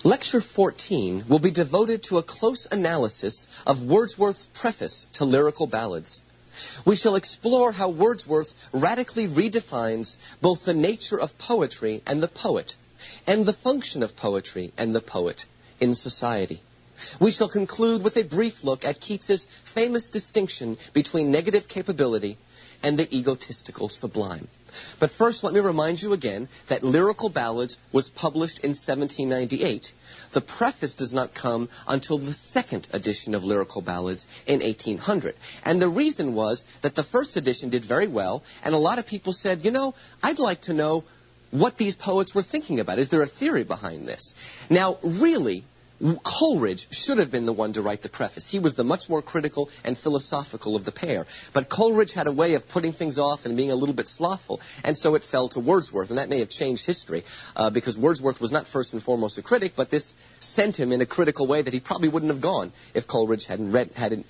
Lecture 14 will be devoted to a close analysis of Wordsworth's preface to lyrical ballads. We shall explore how Wordsworth radically redefines both the nature of poetry and the poet, and the function of poetry and the poet in society. We shall conclude with a brief look at Keats's famous distinction between negative capability and the egotistical sublime. But first, let me remind you again that Lyrical Ballads was published in 1798. The preface does not come until the second edition of Lyrical Ballads in 1800. And the reason was that the first edition did very well, and a lot of people said, you know, I'd like to know what these poets were thinking about. Is there a theory behind this? Now, really, Coleridge should have been the one to write the preface. He was the much more critical and philosophical of the pair. But Coleridge had a way of putting things off and being a little bit slothful, and so it fell to Wordsworth. And that may have changed history, because Wordsworth was not first and foremost a critic, but this sent him in a critical way that he probably wouldn't have gone if Coleridge hadn't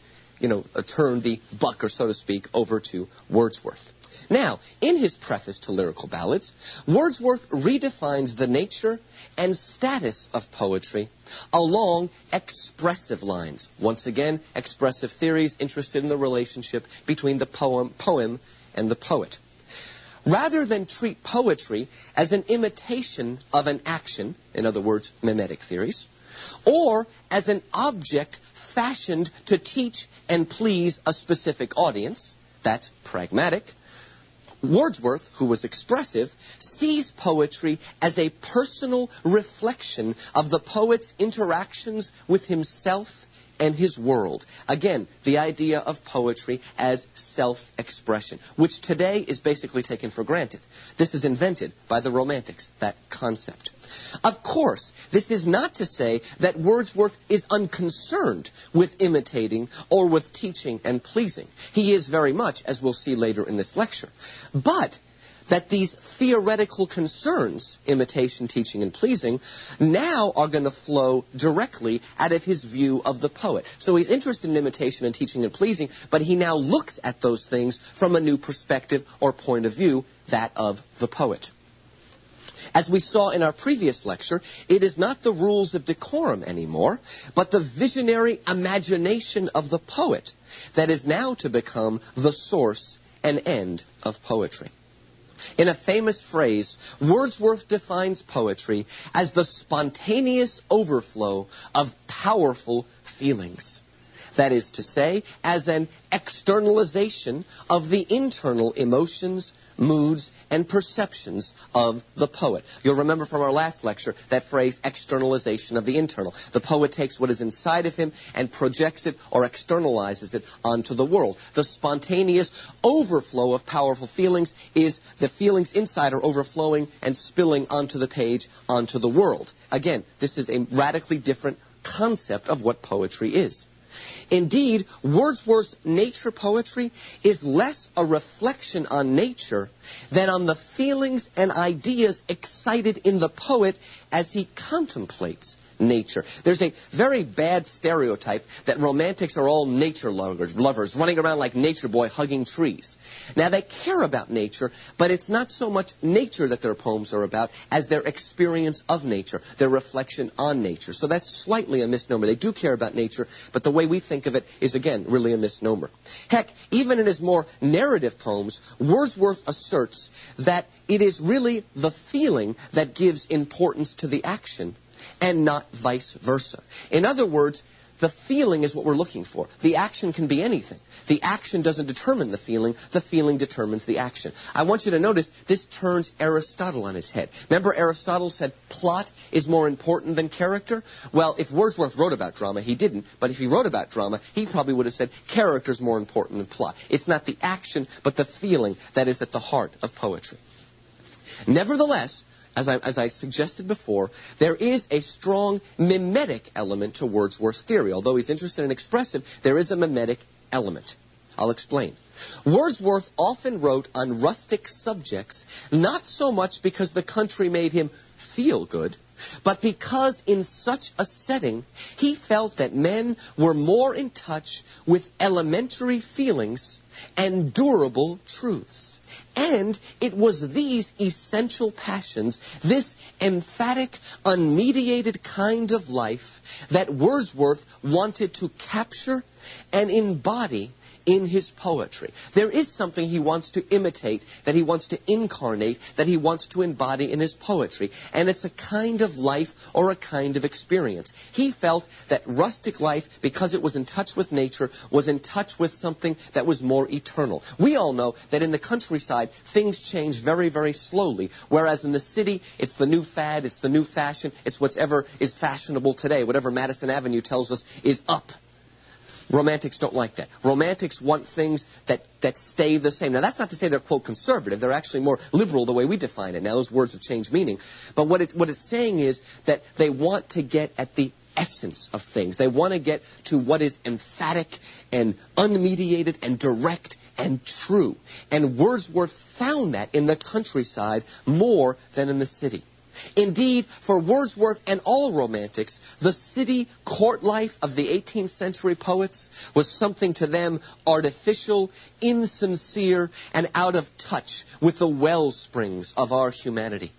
turned the buck, or so to speak, over to Wordsworth. Now, in his preface to Lyrical Ballads, Wordsworth redefines the nature and status of poetry along expressive lines. Once again, expressive theories interested in the relationship between the poem and the poet. Rather than treat poetry as an imitation of an action, in other words, mimetic theories, or as an object fashioned to teach and please a specific audience, that's pragmatic, Wordsworth, who was expressive, sees poetry as a personal reflection of the poet's interactions with himself and his world. Again, the idea of poetry as self-expression, which today is basically taken for granted. This is invented by the Romantics, that concept. Of course, this is not to say that Wordsworth is unconcerned with imitating or with teaching and pleasing. He is very much, as we'll see later in this lecture. But that these theoretical concerns, imitation, teaching, and pleasing, now are going to flow directly out of his view of the poet. So he's interested in imitation and teaching and pleasing, but he now looks at those things from a new perspective or point of view, that of the poet. As we saw in our previous lecture, it is not the rules of decorum anymore, but the visionary imagination of the poet that is now to become the source and end of poetry. In a famous phrase, Wordsworth defines poetry as the spontaneous overflow of powerful feelings. That is to say, as an externalization of the internal emotions, moods, and perceptions of the poet. You'll remember from our last lecture that phrase, externalization of the internal. The poet takes what is inside of him and projects it or externalizes it onto the world. The spontaneous overflow of powerful feelings is the feelings inside are overflowing and spilling onto the page, onto the world. Again, this is a radically different concept of what poetry is. Indeed, Wordsworth's nature poetry is less a reflection on nature than on the feelings and ideas excited in the poet as he contemplates nature. There's a very bad stereotype that romantics are all nature lovers running around like nature boy hugging trees. Now, they care about nature, but it's not so much nature that their poems are about as their experience of nature, their reflection on nature. So that's slightly a misnomer. They do care about nature, but the way we think of it is, again, really a misnomer. Heck, even in his more narrative poems, Wordsworth asserts that it is really the feeling that gives importance to the action, and not vice versa. In other words, the feeling is what we're looking for. The action can be anything. The action doesn't determine the feeling determines the action. I want you to notice this turns Aristotle on his head. Remember Aristotle said plot is more important than character? Well, if Wordsworth wrote about drama, he didn't, but if he wrote about drama, he probably would have said character is more important than plot. It's not the action, but the feeling that is at the heart of poetry. Nevertheless, as I suggested before, there is a strong mimetic element to Wordsworth's theory. Although he's interested in expressive, there is a mimetic element. I'll explain. Wordsworth often wrote on rustic subjects, not so much because the country made him feel good, but because in such a setting, he felt that men were more in touch with elementary feelings and durable truths. And it was these essential passions, this emphatic, unmediated kind of life that Wordsworth wanted to capture and embody in his poetry. There is something he wants to imitate, that he wants to incarnate, that he wants to embody in his poetry. And it's a kind of life or a kind of experience. He felt that rustic life, because it was in touch with nature, was in touch with something that was more eternal. We all know that in the countryside, things change very, very slowly. Whereas in the city, it's the new fad, it's the new fashion, it's whatever is fashionable today. Whatever Madison Avenue tells us is up. Romantics don't like that. Romantics want things that stay the same. Now, that's not to say they're, quote, conservative. They're actually more liberal the way we define it. Now, those words have changed meaning. But what it's saying is that they want to get at the essence of things. They want to get to what is emphatic and unmediated and direct and true. And Wordsworth found that in the countryside more than in the city. Indeed, for Wordsworth and all romantics, the city court life of the 18th century poets was something to them artificial, insincere, and out of touch with the wellsprings of our humanity.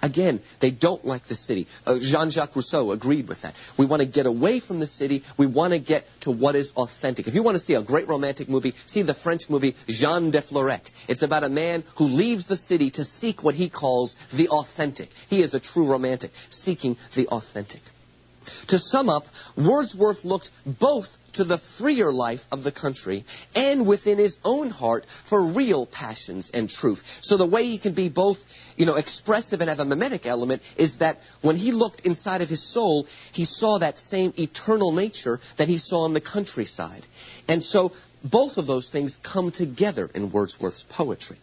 Again, they don't like the city. Jean-Jacques Rousseau agreed with that. We want to get away from the city. We want to get to what is authentic. If you want to see a great romantic movie, see the French movie Jean de Florette. It's about a man who leaves the city to seek what he calls the authentic. He is a true romantic, seeking the authentic. To sum up, Wordsworth looked both to the freer life of the country and within his own heart for real passions and truth. So the way he can be both, expressive and have a mimetic element is that when he looked inside of his soul, he saw that same eternal nature that he saw in the countryside. And so both of those things come together in Wordsworth's poetry.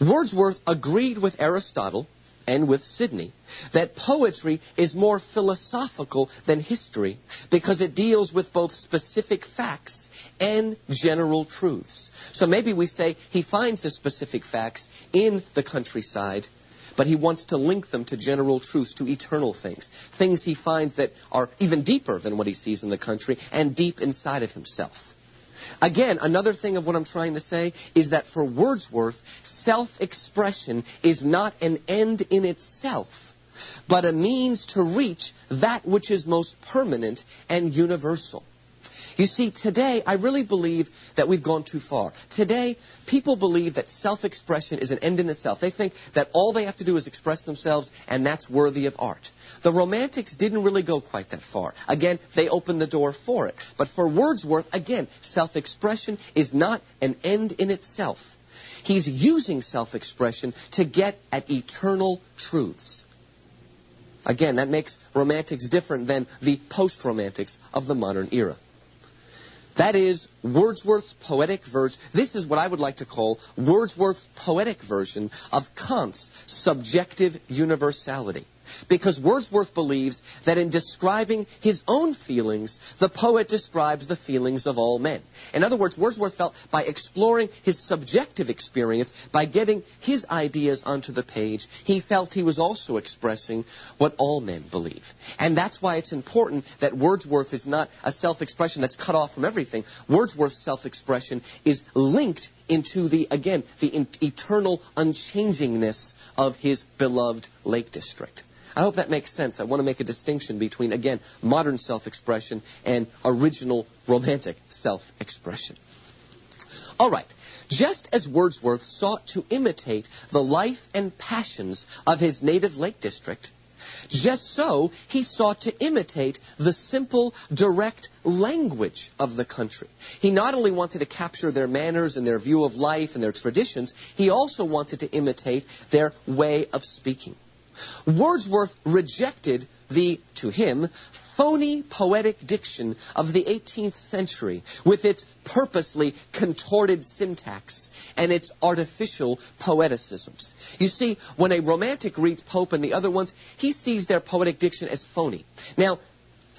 Wordsworth agreed with Aristotle and with Sidney that poetry is more philosophical than history because it deals with both specific facts and general truths. So maybe we say he finds the specific facts in the countryside, but he wants to link them to general truths, to eternal things. Things he finds that are even deeper than what he sees in the country and deep inside of himself. Again, another thing of what I'm trying to say is that for Wordsworth, self-expression is not an end in itself, but a means to reach that which is most permanent and universal. You see, today, I really believe that we've gone too far. Today, people believe that self-expression is an end in itself. They think that all they have to do is express themselves, and that's worthy of art. The Romantics didn't really go quite that far. Again, they opened the door for it. But for Wordsworth, again, self-expression is not an end in itself. He's using self-expression to get at eternal truths. Again, that makes Romantics different than the post-Romantics of the modern era. That is Wordsworth's poetic version. This is what I would like to call Wordsworth's poetic version of Kant's subjective universality. Because Wordsworth believes that in describing his own feelings, the poet describes the feelings of all men. In other words, Wordsworth felt by exploring his subjective experience, by getting his ideas onto the page, he felt he was also expressing what all men believe. And that's why it's important that Wordsworth is not a self-expression that's cut off from everything. Wordsworth's self-expression is linked into the eternal unchangingness of his beloved Lake District. I hope that makes sense. I want to make a distinction between, again, modern self-expression and original romantic self-expression. All right. Just as Wordsworth sought to imitate the life and passions of his native Lake District, just so he sought to imitate the simple, direct language of the country. He not only wanted to capture their manners and their view of life and their traditions, he also wanted to imitate their way of speaking. Wordsworth rejected the, to him, phony poetic diction of the 18th century with its purposely contorted syntax and its artificial poeticisms. You see, when a romantic reads Pope and the other ones, he sees their poetic diction as phony. Now,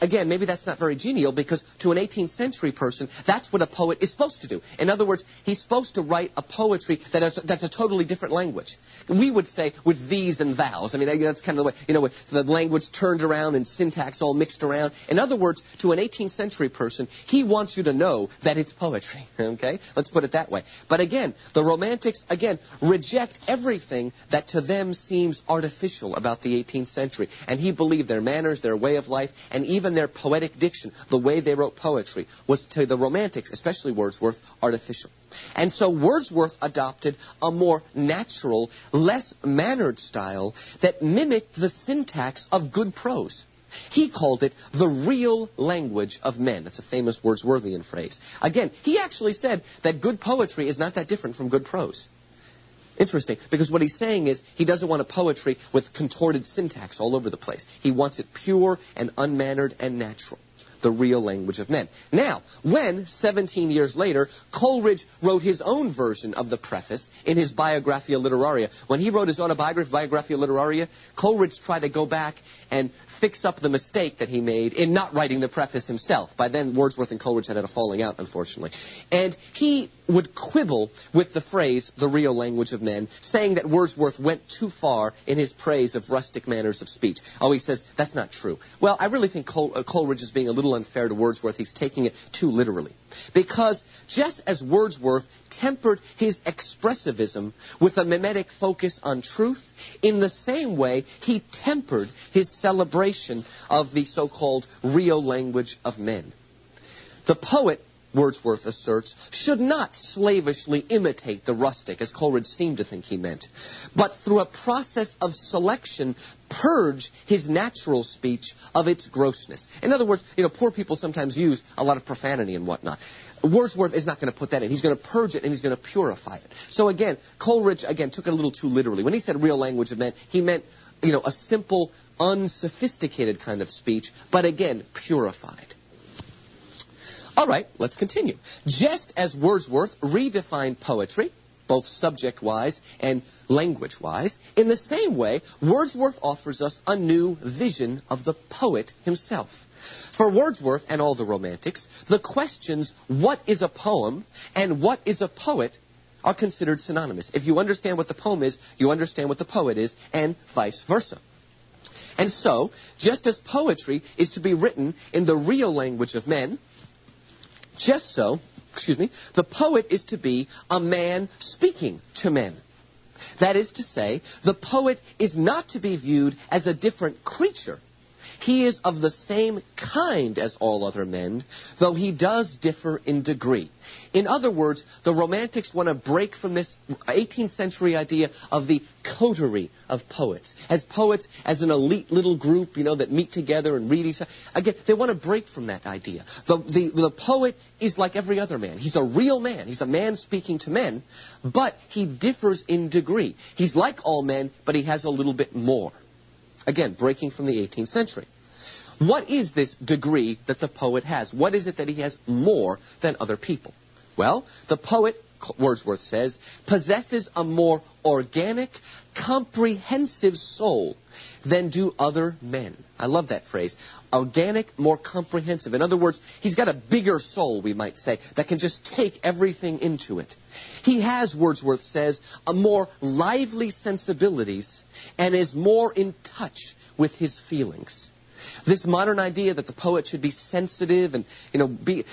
again, maybe that's not very genial, because to an 18th century person, that's what a poet is supposed to do. In other words, he's supposed to write a poetry that's a totally different language. We would say with these and thous. I mean, that's kind of the way, with the language turned around and syntax all mixed around. In other words, to an 18th century person, he wants you to know that it's poetry. Okay? Let's put it that way. But again, the Romantics, again, reject everything that to them seems artificial about the 18th century. And he believed their manners, their way of life, and even their poetic diction, the way they wrote poetry, was to the Romantics, especially Wordsworth, artificial. And so Wordsworth adopted a more natural, less mannered style that mimicked the syntax of good prose. He called it the real language of men. That's a famous Wordsworthian phrase. Again, he actually said that good poetry is not that different from good prose. Interesting, because what he's saying is he doesn't want a poetry with contorted syntax all over the place. He wants it pure and unmannered and natural. The real language of men. Now, when, 17 years later, Coleridge wrote his own version of the preface in his Biographia Literaria, when he wrote his autobiography, Biographia Literaria, Coleridge tried to go back and fix up the mistake that he made in not writing the preface himself. By then, Wordsworth and Coleridge had a falling out, unfortunately. And he would quibble with the phrase, the real language of men, saying that Wordsworth went too far in his praise of rustic manners of speech. Oh, he says, that's not true. Well, I really think Coleridge is being a little unfair to Wordsworth. He's taking it too literally. Because just as Wordsworth tempered his expressivism with a mimetic focus on truth, in the same way he tempered his celebration of the so-called real language of men. The poet, Wordsworth asserts, should not slavishly imitate the rustic, as Coleridge seemed to think he meant, but through a process of selection, purge his natural speech of its grossness. In other words, poor people sometimes use a lot of profanity and whatnot. Wordsworth is not going to put that in. He's going to purge it and he's going to purify it. So again, Coleridge, took it a little too literally. When he said real language of men, he meant, a simple, unsophisticated kind of speech, but again, purified. All right, let's continue. Just as Wordsworth redefined poetry, both subject-wise and language-wise, in the same way, Wordsworth offers us a new vision of the poet himself. For Wordsworth and all the Romantics, the questions, what is a poem and what is a poet, are considered synonymous. If you understand what the poem is, you understand what the poet is, and vice versa. And so, just as poetry is to be written in the real language of men, just so, the poet is to be a man speaking to men. That is to say, the poet is not to be viewed as a different creature. He is of the same kind as all other men, though he does differ in degree. In other words, the Romantics want to break from this 18th century idea of the coterie of poets. As an elite little group, that meet together and read each other. Again, they want to break from that idea. The poet is like every other man. He's a real man. He's a man speaking to men, but he differs in degree. He's like all men, but he has a little bit more. Again, breaking from the 18th century. What is this degree that the poet has? What is it that he has more than other people? Well, the poet, Wordsworth says, possesses a more organic, comprehensive soul than do other men. I love that phrase. Organic, more comprehensive. In other words, he's got a bigger soul, we might say, that can just take everything into it. He has, Wordsworth says, a more lively sensibilities and is more in touch with his feelings. This modern idea that the poet should be sensitive and,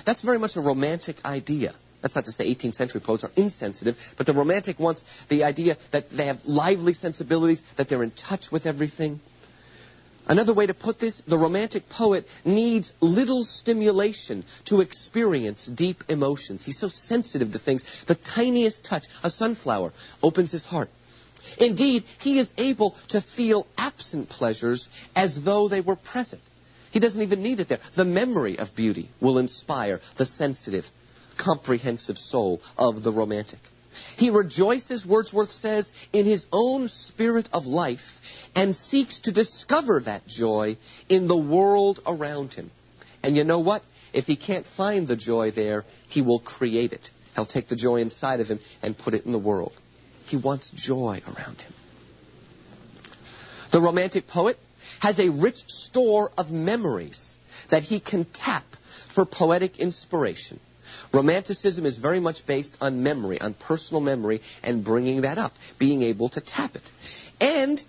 that's very much a Romantic idea. That's not to say 18th century poets are insensitive, but the Romantic wants the idea that they have lively sensibilities, that they're in touch with everything. Another way to put this, the Romantic poet needs little stimulation to experience deep emotions. He's so sensitive to things. The tiniest touch, a sunflower, opens his heart. Indeed, he is able to feel absent pleasures as though they were present. He doesn't even need it there. The memory of beauty will inspire the sensitive, comprehensive soul of the Romantic. He rejoices, Wordsworth says, in his own spirit of life and seeks to discover that joy in the world around him. And you know what? If he can't find the joy there, he will create it. He'll take the joy inside of him and put it in the world. He wants joy around him. The Romantic poet has a rich store of memories that he can tap for poetic inspiration. Romanticism is very much based on memory, on personal memory, and bringing that up, being able to tap it. And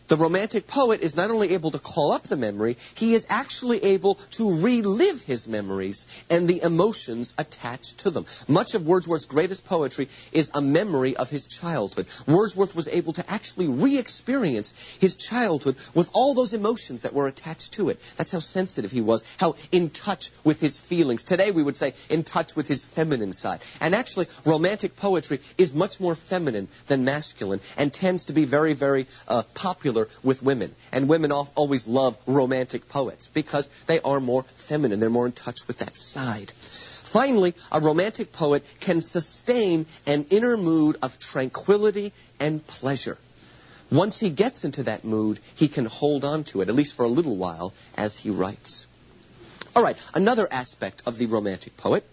the Romantic poet is not only able to call up the memory, he is actually able to relive his memories and the emotions attached to them. Much of Wordsworth's greatest poetry is a memory of his childhood. Wordsworth was able to actually re-experience his childhood with all those emotions that were attached to it. That's how sensitive he was, how in touch with his feelings. Today we would say in touch with his feminine side. And actually, Romantic poetry is much more feminine than masculine and tends to be very, very popular with women. And women always love Romantic poets because they are more feminine. They're more in touch with that side. Finally, a Romantic poet can sustain an inner mood of tranquility and pleasure. Once he gets into that mood, he can hold on to it, at least for a little while, as he writes. All right, another aspect of the Romantic poet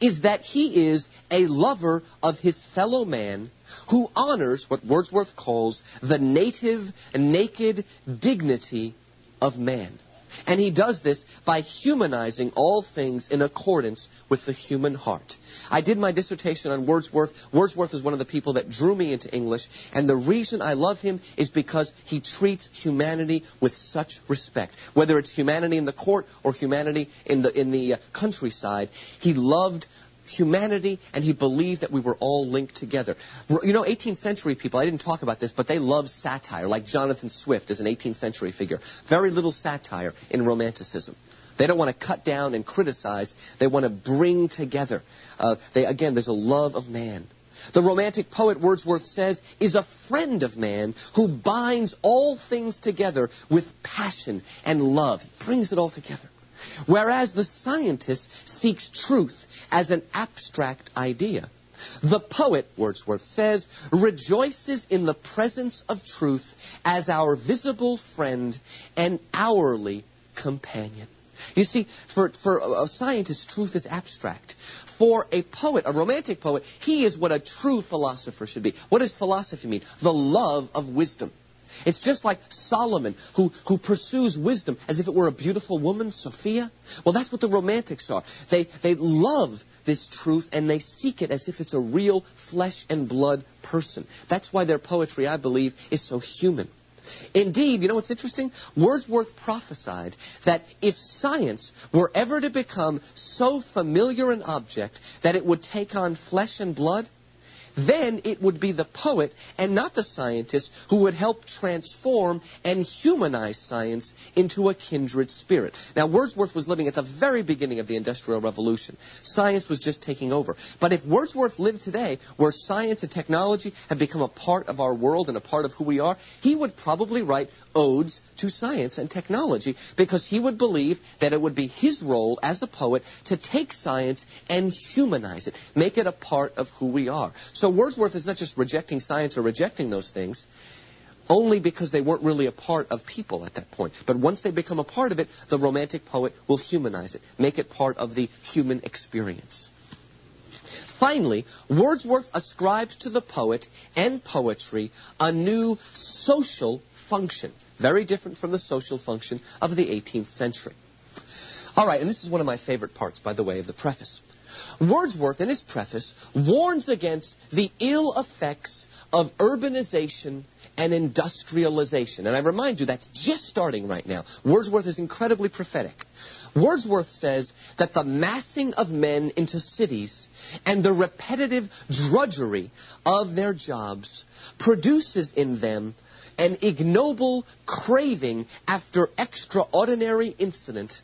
is that he is a lover of his fellow man who honors what Wordsworth calls the native, naked dignity of man. And he does this by humanizing all things in accordance with the human heart. I did my dissertation on Wordsworth. Wordsworth is one of the people that drew me into English, and the reason I love him is because he treats humanity with such respect. Whether it's humanity in the court or humanity in the countryside, he loved humanity, and he believed that we were all linked together. You know, 18th century people, I didn't talk about this, but they loved satire, like Jonathan Swift is an 18th century figure. Very little satire in Romanticism. They don't want to cut down and criticize. They want to bring together. Again, there's a love of man. The Romantic poet, Wordsworth says, is a friend of man who binds all things together with passion and love. He brings it all together. Whereas the scientist seeks truth as an abstract idea. The poet, Wordsworth says, rejoices in the presence of truth as our visible friend and hourly companion. You see, for a scientist, truth is abstract. For a poet, a Romantic poet, he is what a true philosopher should be. What does philosophy mean? The love of wisdom. It's just like Solomon, who pursues wisdom as if it were a beautiful woman, Sophia. Well, that's what the Romantics are. They love this truth, and they seek it as if it's a real flesh and blood person. That's why their poetry, I believe, is so human. Indeed, you know what's interesting? Wordsworth prophesied that if science were ever to become so familiar an object that it would take on flesh and blood, then it would be the poet and not the scientist who would help transform and humanize science into a kindred spirit. Now, Wordsworth was living at the very beginning of the Industrial Revolution. Science was just taking over. But if Wordsworth lived today, where science and technology have become a part of our world and a part of who we are, he would probably write odes to science and technology, because he would believe that it would be his role as a poet to take science and humanize it, make it a part of who we are. So Wordsworth is not just rejecting science or rejecting those things only because they weren't really a part of people at that point. But once they become a part of it, the Romantic poet will humanize it, make it part of the human experience. Finally, Wordsworth ascribes to the poet and poetry a new social function, very different from the social function of the 18th century. All right, and this is one of my favorite parts, by the way, of the preface. Wordsworth, in his preface, warns against the ill effects of urbanization and industrialization. And I remind you, that's just starting right now. Wordsworth is incredibly prophetic. Wordsworth says that the massing of men into cities and the repetitive drudgery of their jobs produces in them an ignoble craving after extraordinary incident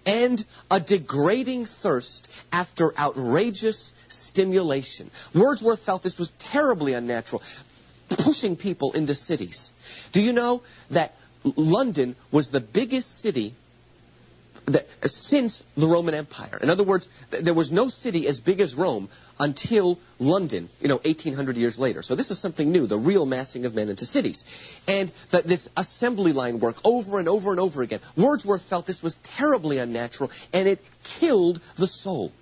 and a degrading thirst after outrageous stimulation. Wordsworth felt this was terribly unnatural, pushing people into cities. Do you know that London was the biggest city since the Roman Empire? In other words, there was no city as big as Rome until London, 1800 years later. So this is something new, the real massing of men into cities. And this assembly line work over and over and over again. Wordsworth felt this was terribly unnatural, and it killed the soul.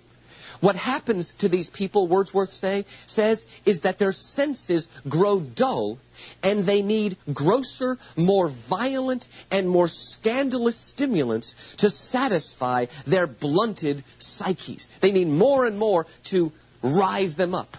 What happens to these people, Wordsworth says, is that their senses grow dull and they need grosser, more violent, and more scandalous stimulants to satisfy their blunted psyches. They need more and more to rise them up.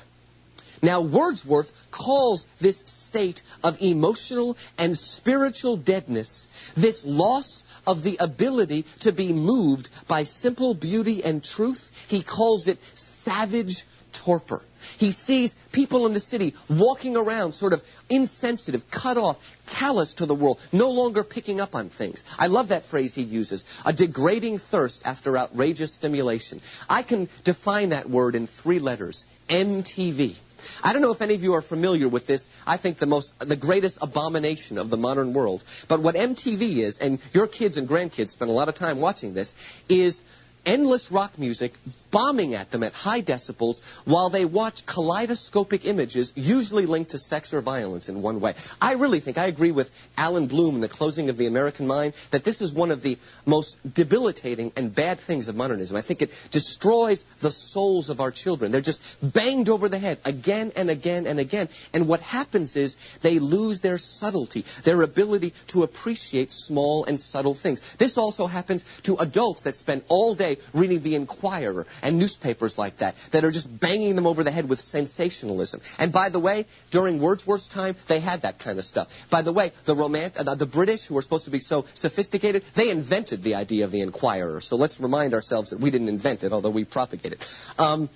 Now, Wordsworth calls this state of emotional and spiritual deadness, this loss of the ability to be moved by simple beauty and truth, he calls it savage torpor. He sees people in the city walking around sort of insensitive, cut off, callous to the world, no longer picking up on things. I love that phrase he uses, a degrading thirst after outrageous stimulation. I can define that word in 3 letters, MTV. I don't know if any of you are familiar with this. I think the greatest abomination of the modern world. But what MTV is, and your kids and grandkids spend a lot of time watching this, is endless rock music bombing at them at high decibels while they watch kaleidoscopic images usually linked to sex or violence in one way. I really think, I agree with Alan Bloom in The Closing of the American Mind, that this is one of the most debilitating and bad things of modernism. I think it destroys the souls of our children. They're just banged over the head again and again and again. And what happens is they lose their subtlety, their ability to appreciate small and subtle things. This also happens to adults that spend all day reading The Inquirer and newspapers like that are just banging them over the head with sensationalism. And by the way, during Wordsworth's time, they had that kind of stuff. By the way, the British, who were supposed to be so sophisticated, they invented the idea of The Inquirer. So let's remind ourselves that we didn't invent it, although we propagate it.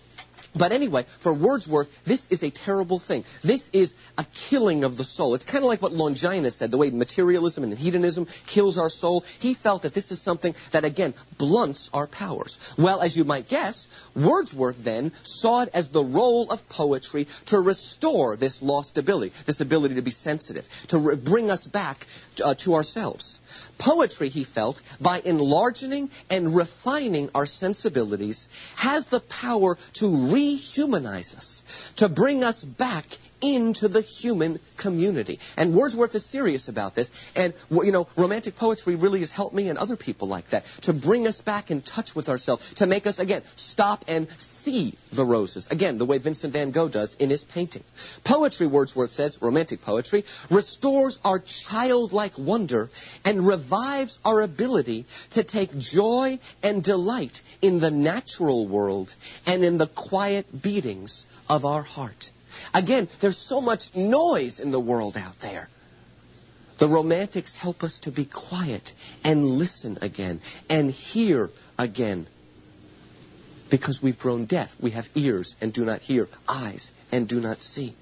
But anyway, for Wordsworth, this is a terrible thing. This is a killing of the soul. It's kind of like what Longinus said, the way materialism and hedonism kills our soul. He felt that this is something that, again, blunts our powers. Well, as you might guess, Wordsworth then saw it as the role of poetry to restore this lost ability, this ability to be sensitive, to bring us back to ourselves. Poetry, he felt, by enlarging and refining our sensibilities, has the power to rehumanize us, to bring us back into the human community. And Wordsworth is serious about this. And, romantic poetry really has helped me and other people like that, to bring us back in touch with ourselves, to make us, again, stop and see the roses. Again, the way Vincent van Gogh does in his painting. Poetry, Wordsworth says, romantic poetry, restores our childlike wonder and revives our ability to take joy and delight in the natural world and in the quiet beatings of our heart. Again, there's so much noise in the world out there. The Romantics help us to be quiet and listen again and hear again. Because we've grown deaf. We have ears and do not hear, eyes and do not see.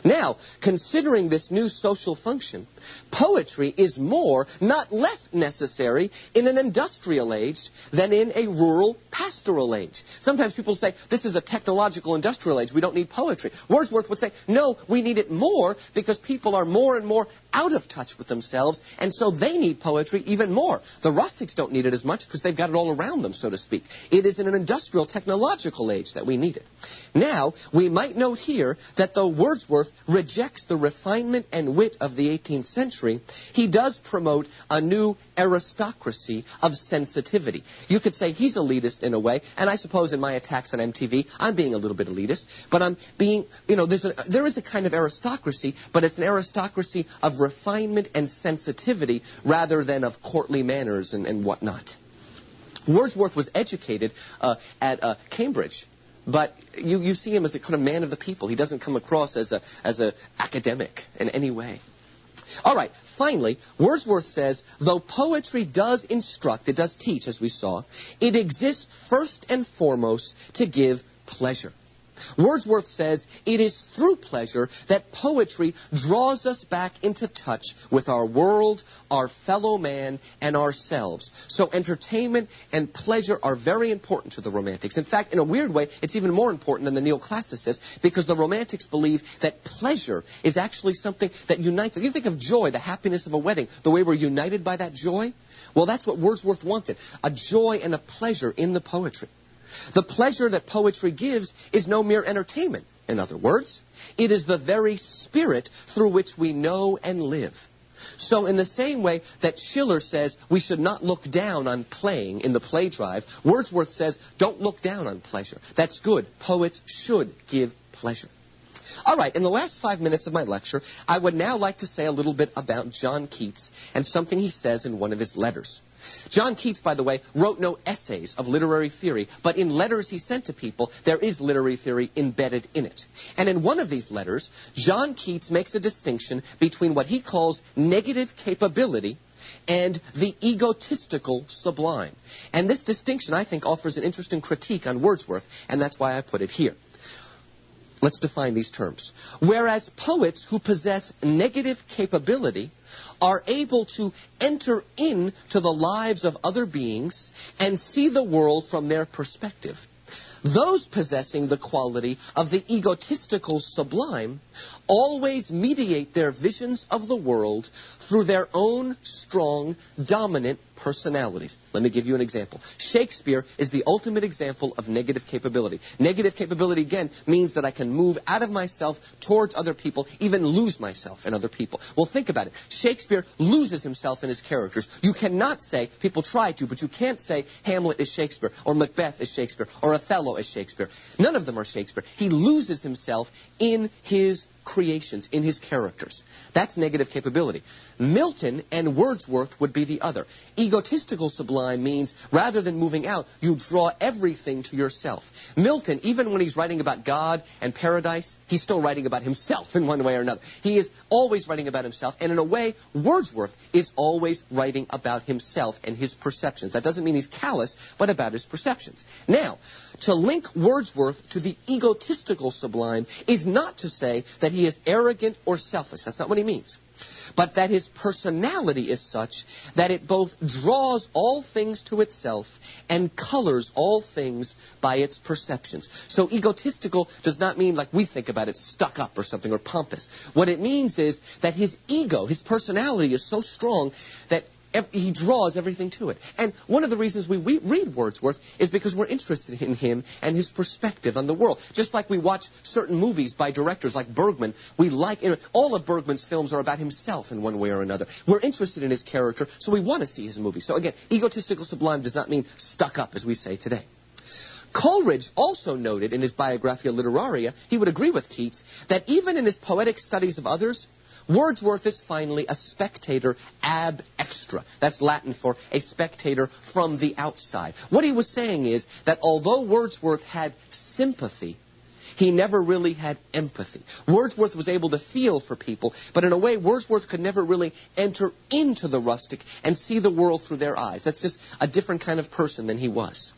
Now, considering this new social function, poetry is more, not less necessary in an industrial age than in a rural pastoral age. Sometimes people say, this is a technological industrial age, we don't need poetry. Wordsworth would say, no, we need it more because people are more and more out of touch with themselves, and so they need poetry even more. The rustics don't need it as much because they've got it all around them, so to speak. It is in an industrial, technological age that we need it. Now, we might note here that though Wordsworth rejects the refinement and wit of the 18th century, he does promote a new aristocracy of sensitivity. You could say he's elitist in a way, and I suppose in my attacks on MTV, I'm being a little bit elitist, but I'm being, there is a kind of aristocracy, but it's an aristocracy of refinement and sensitivity rather than of courtly manners and whatnot. Wordsworth was educated at Cambridge. But you see him as a kind of man of the people. He doesn't come across as a academic in any way. All right, finally, Wordsworth says, though poetry does instruct, it does teach, as we saw, it exists first and foremost to give pleasure. Wordsworth says it is through pleasure that poetry draws us back into touch with our world, our fellow man, and ourselves. So entertainment and pleasure are very important to the Romantics. In fact, in a weird way, it's even more important than the neoclassicists because the Romantics believe that pleasure is actually something that unites. You think of joy, the happiness of a wedding, the way we're united by that joy. Well, that's what Wordsworth wanted, a joy and a pleasure in the poetry. The pleasure that poetry gives is no mere entertainment. In other words, it is the very spirit through which we know and live. So in the same way that Schiller says we should not look down on playing in the play drive, Wordsworth says don't look down on pleasure. That's good. Poets should give pleasure. All right, in the last 5 minutes of my lecture, I would now like to say a little bit about John Keats and something he says in one of his letters. John Keats, by the way, wrote no essays of literary theory, but in letters he sent to people, there is literary theory embedded in it. And in one of these letters, John Keats makes a distinction between what he calls negative capability and the egotistical sublime. And this distinction, I think, offers an interesting critique on Wordsworth, and that's why I put it here. Let's define these terms. Whereas poets who possess negative capability are able to enter into the lives of other beings and see the world from their perspective, those possessing the quality of the egotistical sublime always mediate their visions of the world through their own strong, dominant personalities. Let me give you an example. Shakespeare is the ultimate example of negative capability. Negative capability, again, means that I can move out of myself towards other people, even lose myself in other people. Well, think about it. Shakespeare loses himself in his characters. You cannot say, people try to, but you can't say Hamlet is Shakespeare, or Macbeth is Shakespeare, or Othello is Shakespeare. None of them are Shakespeare. He loses himself in his creations, in his characters. That's negative capability. Milton and Wordsworth would be the other. Egotistical sublime means rather than moving out, you draw everything to yourself. Milton, even when he's writing about God and paradise, he's still writing about himself in one way or another. He is always writing about himself, and in a way, Wordsworth is always writing about himself and his perceptions. That doesn't mean he's callous, but about his perceptions. Now, to link Wordsworth to the egotistical sublime is not to say that he is arrogant or selfish. That's not what he means. But that his personality is such that it both draws all things to itself and colors all things by its perceptions. So egotistical does not mean like we think about it, stuck up or something, or pompous. What it means is that his ego, his personality is so strong that he draws everything to it. And one of the reasons we read Wordsworth is because we're interested in him and his perspective on the world. Just like we watch certain movies by directors like Bergman, all of Bergman's films are about himself in one way or another. We're interested in his character, so we want to see his movies. So again, egotistical sublime does not mean stuck up, as we say today. Coleridge also noted in his Biographia Literaria, he would agree with Keats, that even in his poetic studies of others, Wordsworth is finally a spectator ab extra. That's Latin for a spectator from the outside. What he was saying is that although Wordsworth had sympathy, he never really had empathy. Wordsworth was able to feel for people, but in a way, Wordsworth could never really enter into the rustic and see the world through their eyes. That's just a different kind of person than he was.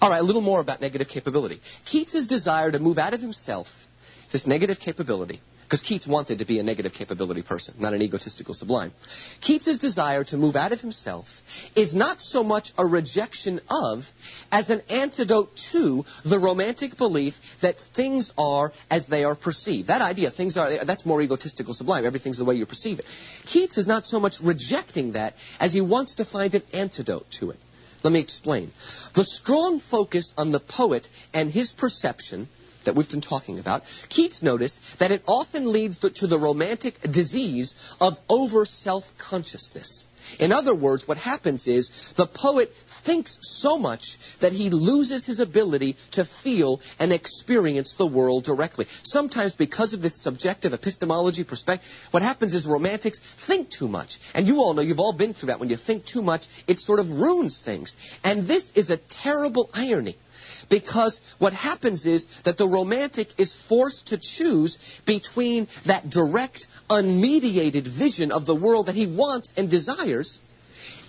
All right, a little more about negative capability. Keats's desire to move out of himself, this negative capability, because Keats wanted to be a negative capability person, not an egotistical sublime. Keats's desire to move out of himself is not so much a rejection of as an antidote to the romantic belief that things are as they are perceived. That idea, that's more egotistical sublime. Everything's the way you perceive it. Keats is not so much rejecting that as he wants to find an antidote to it. Let me explain. The strong focus on the poet and his perception that we've been talking about, Keats noticed that it often leads to the romantic disease of over-self-consciousness. In other words, what happens is the poet thinks so much that he loses his ability to feel and experience the world directly. Sometimes because of this subjective epistemology perspective, what happens is romantics think too much. And you all know, you've all been through that. When you think too much, it sort of ruins things. And this is a terrible irony. Because what happens is that the romantic is forced to choose between that direct, unmediated vision of the world that he wants and desires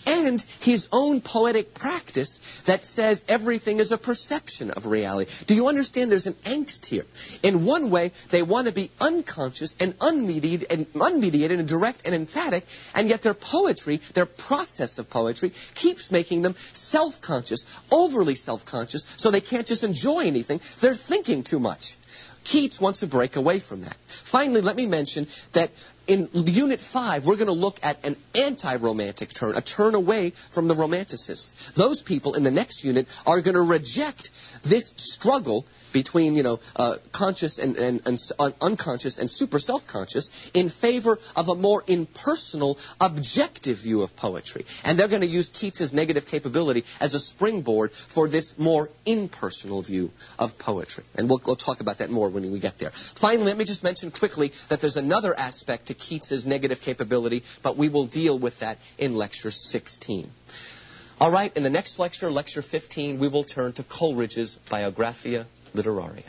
and his own poetic practice that says everything is a perception of reality. Do you understand there's an angst here? In one way, they want to be unconscious and unmediated and direct and emphatic, and yet their poetry, their process of poetry, keeps making them self-conscious, overly self-conscious, so they can't just enjoy anything. They're thinking too much. Keats wants to break away from that. Finally, let me mention that in Unit 5, we're going to look at an anti-romantic turn, a turn away from the Romanticists. Those people in the next unit are going to reject this struggle between, conscious and unconscious and super self-conscious in favor of a more impersonal, objective view of poetry. And they're going to use Keats's negative capability as a springboard for this more impersonal view of poetry. And we'll talk about that more when we get there. Finally, let me just mention quickly that there's another aspect to Keats's negative capability, but we will deal with that in Lecture 16. All right, in the next lecture, Lecture 15, we will turn to Coleridge's Biographia Literaria.